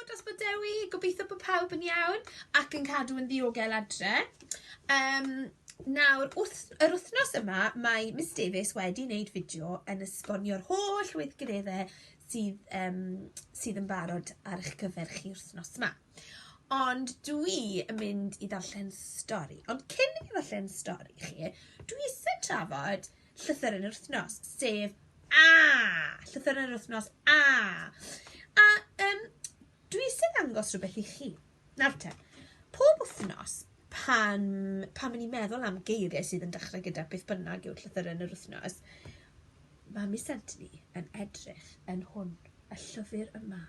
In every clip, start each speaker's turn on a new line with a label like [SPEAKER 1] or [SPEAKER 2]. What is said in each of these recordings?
[SPEAKER 1] dros bod Dewi, gobeithio bod pawb yn iawn ac yn cadw yn ddiogel adre. Nawr, yr wythnos yma, mae Miss Davies wedi wneud fideo yn esbonio'r holl weithgareddau sydd yn barod ar eich gyfer chi wythnos yma. Ond dwi yn mynd i ddarllen stori. Ond cyn i ddarllen stori chi, dwi eisiau trafod Llythyren yr wythnos, sef Llythyren yr wythnos A. Dwi eisiau ddangos rhywbeth i chi. Nawr te, pob wythnos pan ni'n meddwl am geiriau sydd yn dechrau gyda beth bynnag yw Llythyren yr wythnos, mae Miss Anthony yn edrych yn hwn, y llyfr yma,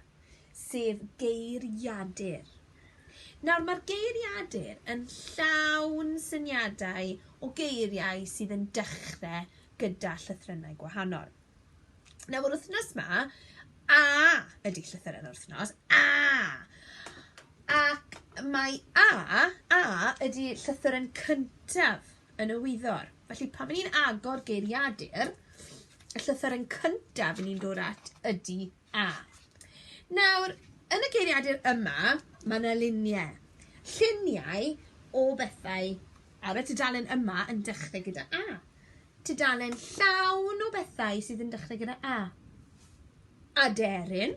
[SPEAKER 1] sef geiriadur. Nawr, mae'r geiriadur yn llawn syniadau o geiriau sydd yn dechrau gyda llythrennau gwahanol. Nawr, yr wythnos yma, A ydy Llythyren yr wythnos, A. Ac mae A ydy llythyren cyntaf yn y wyddor. Felly pan ni'n agor geiriadur, y llythyren cyntaf ni'n dod at ydy A. Nawr, yn y geiriadur yma, mae yna luniau. Lluniau o bethau ar y tudalen yma yn dechrau gyda A. Tudalen llawn o bethau sydd yn dechrau gyda A. Aderyn.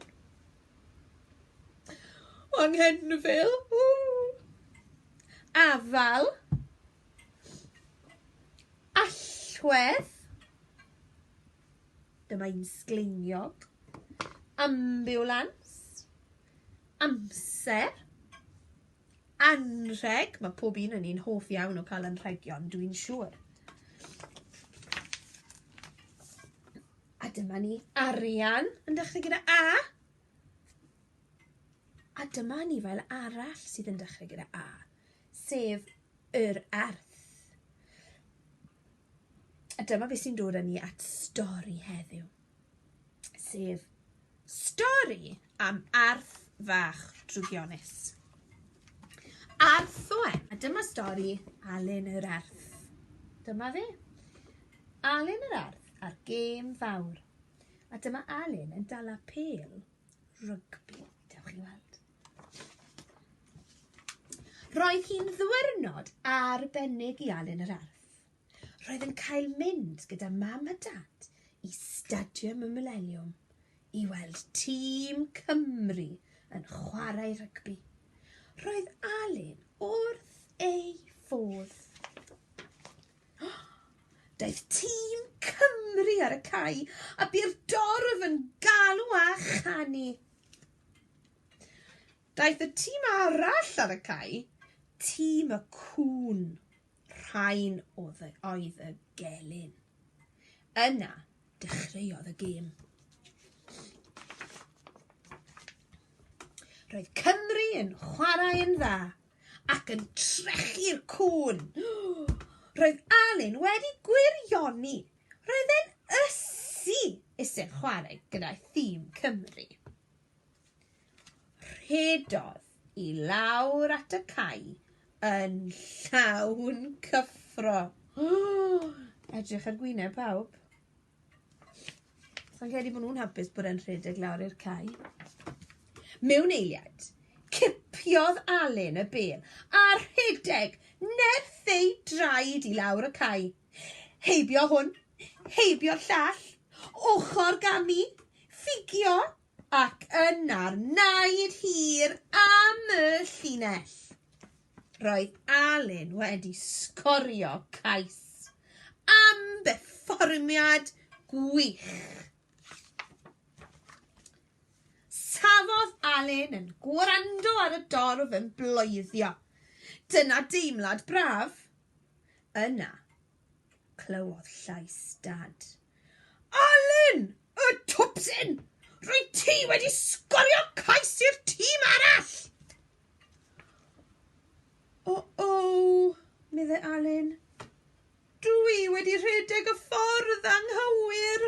[SPEAKER 1] Anghenfil. Afal. Allwedd. Dyma un sgleiniog. Ambiwlans. Amser. Anrheg. Mae pob un yn ni'n hoff iawn o cael anrhegion, dwi'n siŵr. A dyma ni arian yn dechrau gyda A. A dyma ni fel arall sydd yn dechrau gyda A, sef yr arth. A dyma beth sy'n dod â ni at stori heddiw, sef stori am arth fach drwgionus. Arthwen. A dyma stori Alun yr arth. Dyma fe. Alun yr arth a'r gêm fawr. A dyma Alun yn dala pêl rygbi. Dewch chi weld. Roedd hi'n ddwyrnod arbennig i Alun yr arth. Roedd yn cael mynd gyda mam a dad i Stadiwm y Millennium i weld tîm Cymru yn chwarae rygbi. Roedd Alun wrth ei fodd. Daeth tîm Cymru ar y cae a bu'r dorf yn galw a chanu. Daeth y tîm arall ar y cae, tîm y cŵn, rhain oedd y gelyn. Yna dechreuodd y gêm. Roedd Cymru yn chwarae yn dda ac yn trechu'r cŵn. Roedd Alun wedi gwirioni. Roedd e'n ysu eisiau chwarae gyda thîm Cymru. Rhedodd i lawr at y cae yn llawn cyffro. Edrych ar gwyneb pawb. Sa'n credu bod nhw'n hapus bod e'n rhedeg lawr i'r cae. Mewn eiliad, cipiodd Alun y bêl a rhedeg nerth ei draed i lawr y cae. Heibio hwn, heibio'r llall, ochr gami, ffigio, ac yna'r naid hir am y llinell. Roedd Alun wedi sgorio cais am berfformiad gwych. Safodd Alun yn gwrando ar y dorf yn bloeddio. Dyna deimlad braf. Yna, clywodd llais dad. Alun, y twpsyn! Rwy ti wedi sgorio cais i'r tîm arall! Meddai Alun. Dwi wedi rhedeg y ffordd anghywir.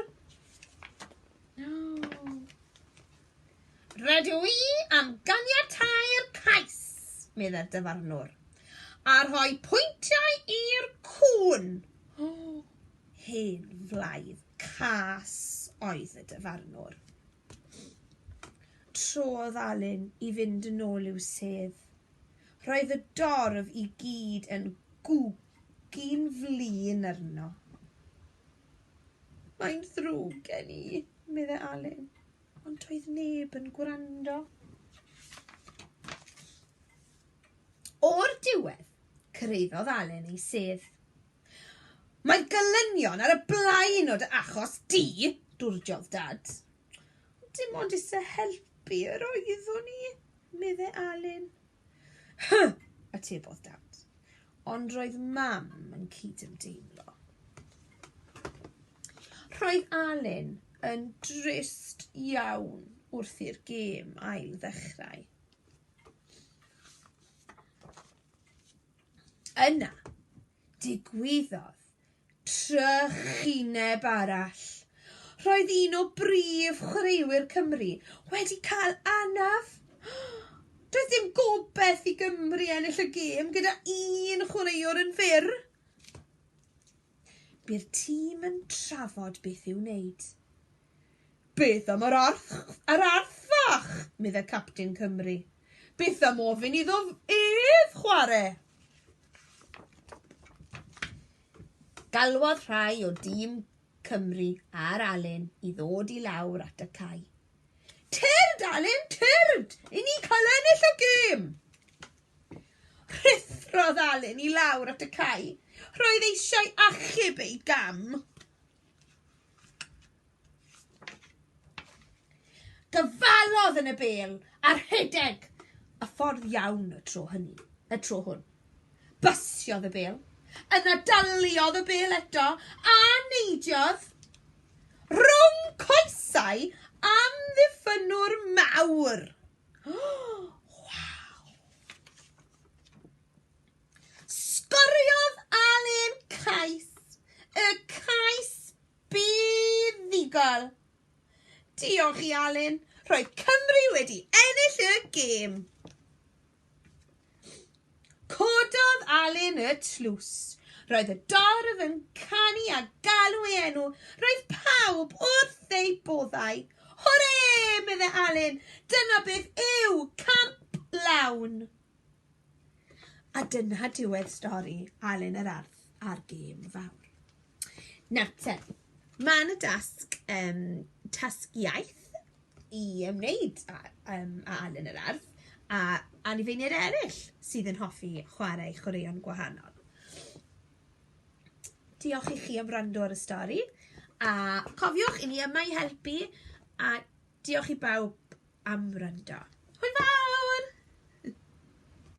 [SPEAKER 1] Rydw i am ganiatáu'r cais, meddai'r dyfarnwr, a rhoi pwyntiau i'r cŵn. Hen flaidd cas oedd y dyfarnwr. trodd Alun I fynd yn ôl i'w sedd. Roedd y dorf I gyd yn gwgyn flin arno. Mae'n ddrwg gen I, meddai Alun, ond doedd neb yn gwrando. O'r diwedd, cyrraeddodd Alun ei sedd. Mae'r gelynion ar y blaen o dy achos di, dwrdiodd dad. Dim ond isa helpu yr oeddwn I, meddai Alun. Atebodd dad, ond roedd mam yn cydymdeimlo. Roedd Alun yn drist iawn wrth i'r gêm ail ddechrau. Yna, digwyddodd trychineb arall. Roedd un o brif chwaraewyr Cymru wedi cael anaf. Doedd dim gobeith I Gymru ennill y gêm gyda un chwaraewr yn fyr. Bydd tîm yn trafod beth i'w wneud. Beth am yr arth fach, meddai capten Cymru. Beth am ofyn iddo ef chwarae? Galwodd rhai o dîm Cymru a'r Alun I ddod I lawr at y cae. Tyrd, Alun, tyrd! I ni cael ennill y gêm! Rhythrodd Alun I lawr at y cae. Roedd eisiau achub ei gam. Dyfalodd yn y bêl a'r rhedeg. Y ffordd iawn y tro hwn. Bysiodd y bêl. Yna daliodd y bêl eto a neidiodd rhwng coesau am ddiffynwr mawr. Waw! Sgoriodd Alun cais, y cais buddigol. Diolch I Alun, roedd Cymru wedi ennill y gêm. Cododd Alun y tlws. Roedd y dorf yn canu a galw ei enw. Roedd pawb wrth ei boddau. Hwre, meddai Alun, dyna beth yw camp lawn. A dyna diwedd stori Alun yr Arth a'r gêm fawr. Nawr te, mae yna tasg iaith I ymwneud â Alun yr Arth a anifeiliaid eraill sydd yn hoffi chwarae chwaraeon gwahanol. Diolch I chi am wrando ar y stori a cofiwch I ni yma I helpu a diolch I bawb am wrando. Hwyl fawr!